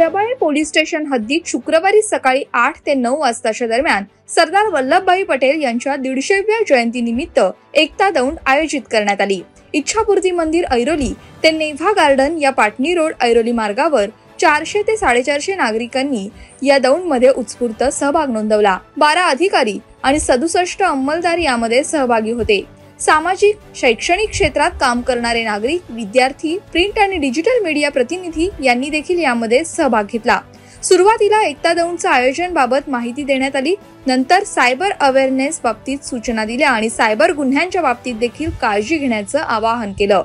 Rabale police station हद्दीत शुक्रवारी सकाळी 8 ते 9 वाजताच्या दरम्यान सरदार वल्लभभाई पटेल यांच्या 150व्या जयंतीनिमित्त एकता दौंड आयोजित करण्यात आली। इच्छापूर्ती मंदिर ऐरोली ते नेव्हा गार्डन या पाटणी रोड ऐरोली मार्गावर 400 ते 450 नागरिकांनी या दौंडमध्ये उत्स्फूर्त सहभाग नोंदवला। 12 अधिकारी आणि 67 अंमलदार यामध्ये सहभागी होते। सामाजिक शैक्षणिक क्षेत्रात काम करणारे नागरिक, विद्यार्थी, प्रिंट आणि डिजिटल मीडिया प्रतिनिधी यांनी देखील यामध्ये सहभाग घेतला। सुरुवातीला एकता दौंडच्या आयोजन बाबत माहिती देण्यात आली, नंतर सायबर अवेअरनेस बाबतीत सूचना दिल्या आणि सायबर गुन्ह्यांच्या बाबतीत देखील काळजी घेण्याचं आवाहन केलं।